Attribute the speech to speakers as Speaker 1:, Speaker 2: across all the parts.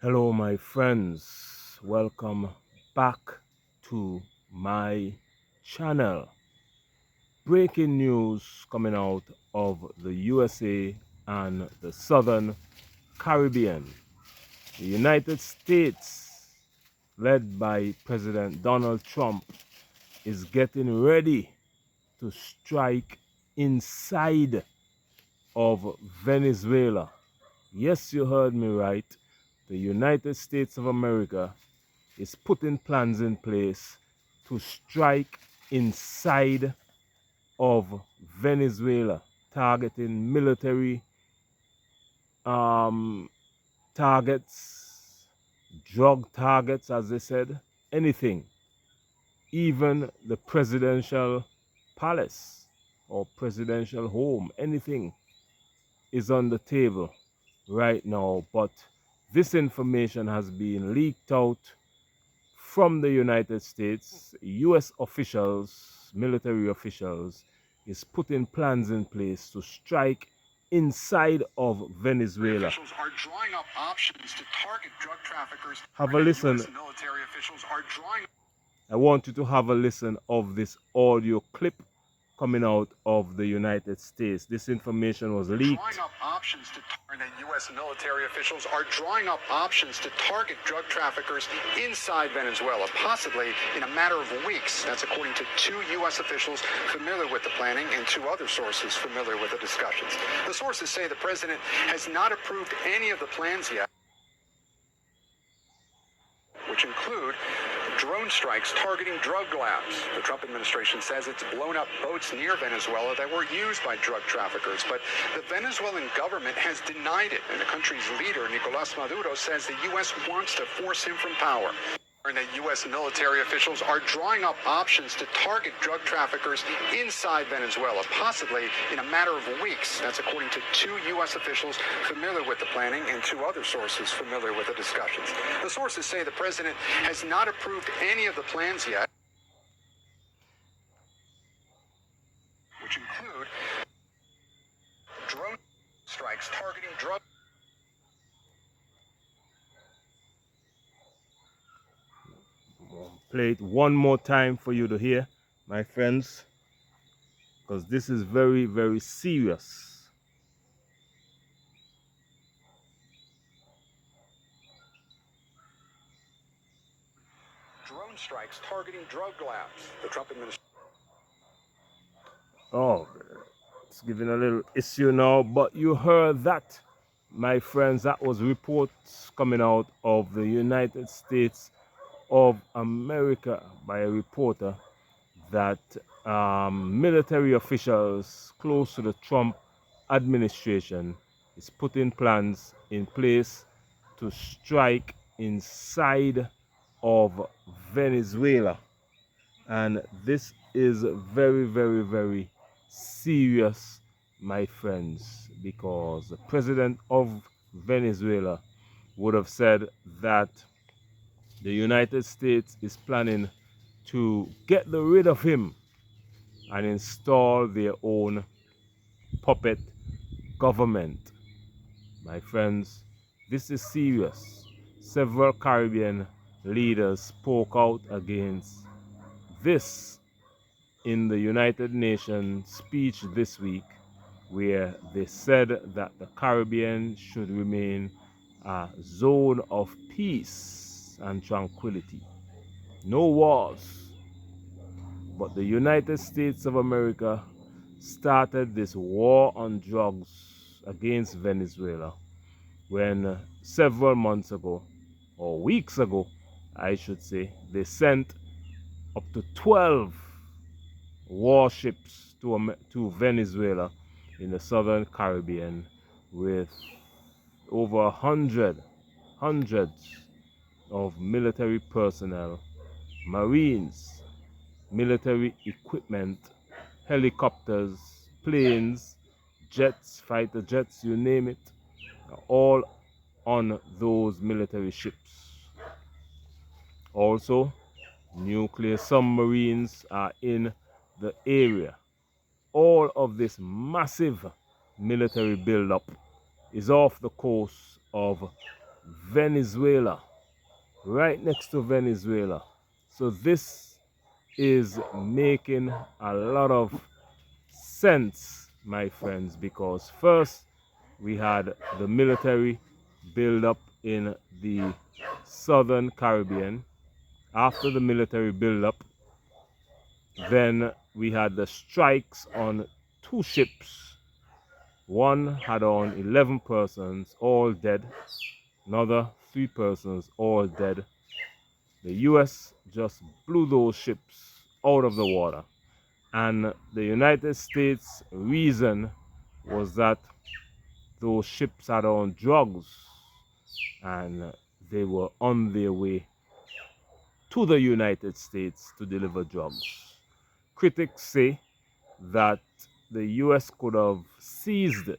Speaker 1: Hello, my friends. Welcome back to my channel. Breaking news coming out of the USA and the Southern Caribbean. The United States, led by President Donald Trump, is getting ready to strike inside of Venezuela. Yes, you heard me right. The United States of America is putting plans in place to strike inside of Venezuela, targeting military targets, drug targets, as they said, anything, even the presidential palace or presidential home, anything is on the table right now. But this information has been leaked out from the United States. US officials, military officials, is putting plans in place to strike inside of Venezuela.
Speaker 2: Officials are drawing up options to target drug traffickers.
Speaker 1: Have a listen.
Speaker 2: US military officials are drawing.
Speaker 1: I want you to have a listen of this audio clip coming out of the United States. This information was leaked.
Speaker 2: U.S. military officials are drawing up options to target drug traffickers inside Venezuela, possibly in a matter of weeks. That's according to 2 U.S. officials familiar with the planning and 2 other sources familiar with the discussions. The sources say the president has not approved any of the plans yet, which include drone strikes targeting drug labs. The Trump administration says it's blown up boats near Venezuela that were used by drug traffickers, but the Venezuelan government has denied it, and the country's leader, Nicolas Maduro, says the U.S. wants to force him from power. And that U.S. military officials are drawing up options to target drug traffickers inside Venezuela, possibly in a matter of weeks. That's according to 2 U.S. officials familiar with the planning and 2 other sources familiar with the discussions. The sources say the president has not approved any of the plans yet, which include drone strikes targeting drug.
Speaker 1: Play it one more time for you to hear, my friends, because this is very, very serious.
Speaker 2: Drone strikes targeting drug labs. The Trump administration.
Speaker 1: Oh, it's giving a little issue now, but you heard that, my friends. That was reports coming out of the United States of America by a reporter that military officials close to the Trump administration is putting plans in place to strike inside of Venezuela. And this is very, very, very serious, my friends, because the president of Venezuela would have said that the United States is planning to get rid of him and install their own puppet government. My friends, this is serious. Several Caribbean leaders spoke out against this in the United Nations speech this week, where they said that the Caribbean should remain a zone of peace and tranquility. No wars. But the United States of America started this war on drugs against Venezuela when several months ago, or weeks ago, I should say, they sent up to 12 warships to Venezuela in the Southern Caribbean with over hundreds of military personnel, Marines, military equipment, helicopters, planes, jets, fighter jets, you name it, all on those military ships. Also, nuclear submarines are in the area. All of this massive military buildup is off the coast of Venezuela, right next to Venezuela. So this is making a lot of sense, my friends, because first we had the military build up in the southern Caribbean. After the military build up, then we had the strikes on two ships. One had on 11 persons, all dead. Another 3 persons, all dead. The US just blew those ships out of the water. And the United States reason was that those ships had on drugs and they were on their way to the United States to deliver drugs. Critics say that the US could have seized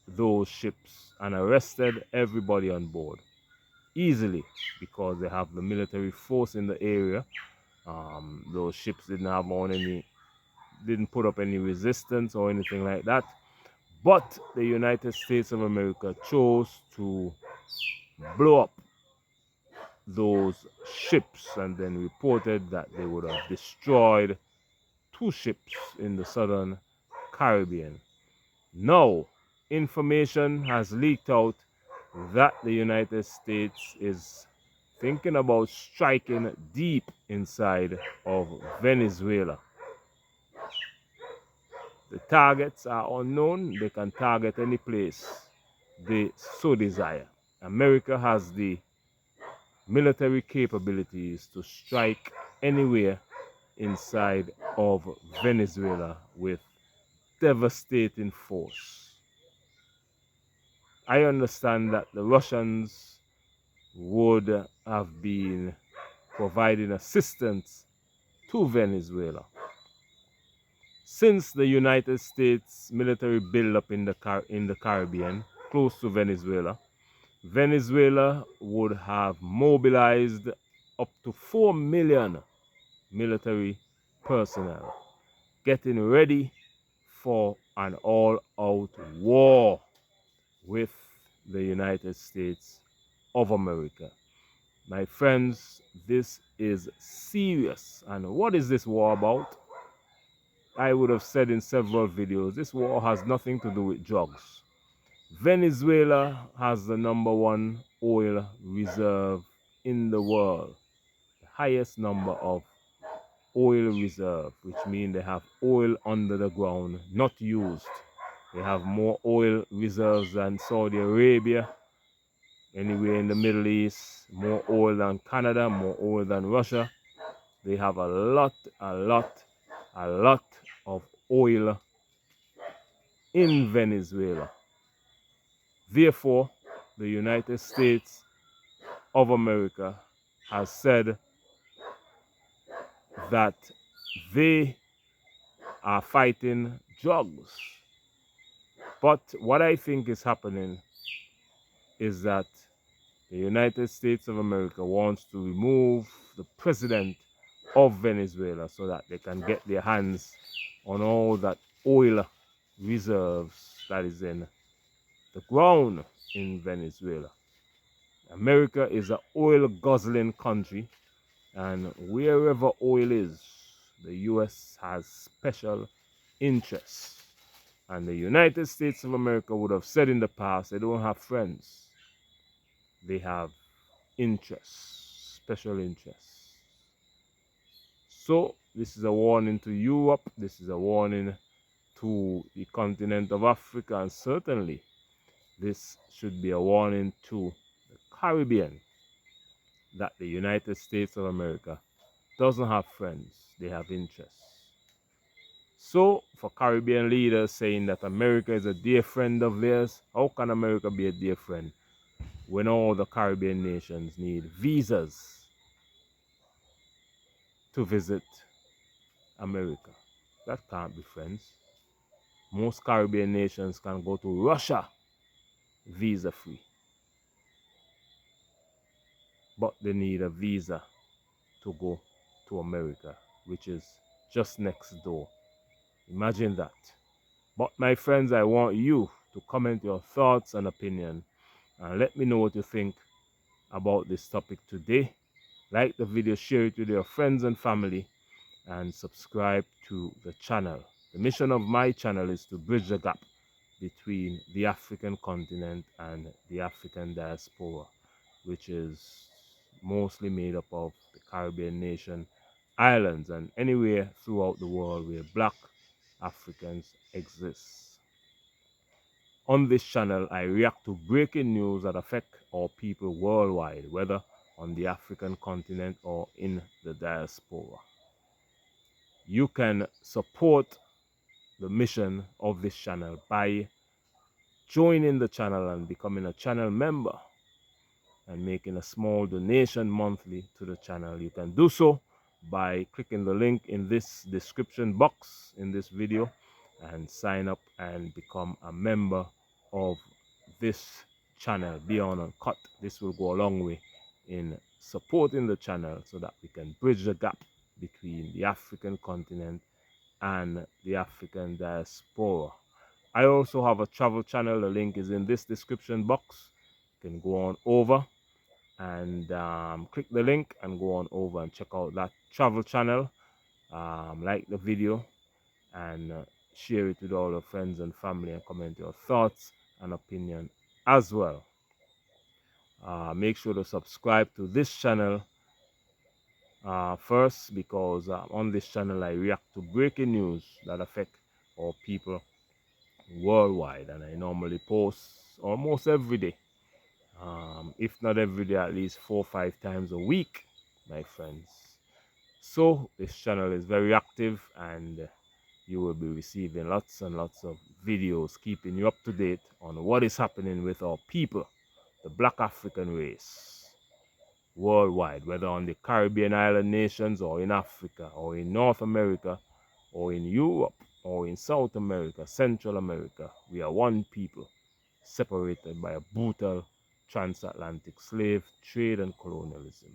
Speaker 1: those ships and arrested everybody on board easily because they have the military force in the area. Those ships didn't put up any resistance or anything like that. But the United States of America chose to blow up those ships and then reported that they would have destroyed 2 ships in the southern Caribbean. Now, information has leaked out that the United States is thinking about striking deep inside of Venezuela. The targets are unknown. They can target any place they so desire. America has the military capabilities to strike anywhere inside of Venezuela with devastating force. I understand that the Russians would have been providing assistance to Venezuela. Since the United States military buildup in the Caribbean, close to Venezuela, Venezuela would have mobilized up to 4 million military personnel, getting ready for an all-out war with the United States of America. My friends, this is serious. And what is this war about? I would have said in several videos, this war has nothing to do with drugs. Venezuela has the #1 oil reserve in the world, the highest number of oil reserve, which means they have oil under the ground, not used. They have more oil reserves than Saudi Arabia, anywhere in the Middle East, more oil than Canada, more oil than Russia. They have a lot of oil in Venezuela. Therefore, the United States of America has said that they are fighting drugs. But what I think is happening is that the United States of America wants to remove the president of Venezuela so that they can get their hands on all that oil reserves that is in the ground in Venezuela. America is an oil guzzling country, and wherever oil is, the US has special interests. And the United States of America would have said in the past they don't have friends, they have interests, special interests. So this is a warning to Europe, this is a warning to the continent of Africa, and certainly this should be a warning to the Caribbean that the United States of America doesn't have friends, they have interests. So for Caribbean leaders saying that America is a dear friend of theirs, how can America be a dear friend when all the Caribbean nations need visas to visit America? That can't be friends. Most Caribbean nations can go to Russia visa free, but they need a visa to go to America, which is just next door. Imagine that. But my friends, I want you to comment your thoughts and opinion and let me know what you think about this topic today. Like the video, share it with your friends and family, and subscribe to the channel. The mission of my channel is to bridge the gap between the African continent and the African diaspora, which is mostly made up of the Caribbean nation, islands, and anywhere throughout the world where Black Africans exist. On this channel, I react to breaking news that affect our people worldwide, whether on the African continent or in the diaspora. You can support the mission of this channel by joining the channel and becoming a channel member and making a small donation monthly to the channel. You can do so by clicking the link in this description box in this video and sign up and become a member of this channel Beyond Uncut. This will go a long way in supporting the channel so that we can bridge the gap between the African continent and the African diaspora. I also have a travel channel. The link is in this description box. You can go on over and click the link and go on over and check out that travel channel. Like the video and share it with all your friends and family, and comment your thoughts and opinion as well. Make sure to subscribe to this channel first, because on this channel I react to breaking news that affect our people worldwide, and I normally post almost every day, if not every day, at least 4 or 5 times a week, my friends. So this channel is very active, and you will be receiving lots and lots of videos keeping you up to date on what is happening with our people, the Black African race, worldwide, whether on the Caribbean island nations or in Africa or in North America or in Europe or in South America, Central America. We are one people, separated by a brutal transatlantic slave trade and colonialism.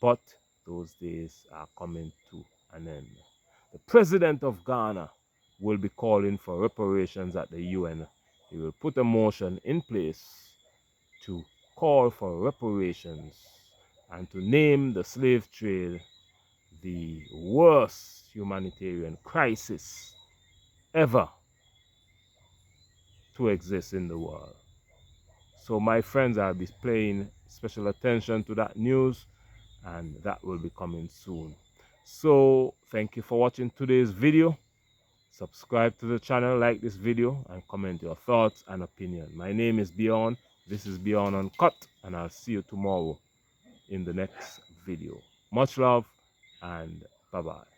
Speaker 1: But those days are coming to an end. The president of Ghana will be calling for reparations at the UN. He will put a motion in place to call for reparations and to name the slave trade the worst humanitarian crisis ever to exist in the world. So my friends, I'll be paying special attention to that news, and that will be coming soon. So thank you for watching today's video. Subscribe to the channel, like this video, and comment your thoughts and opinion. My name is Beyond. This is Beyond Uncut, and I'll see you tomorrow in the next video. Much love, and bye-bye.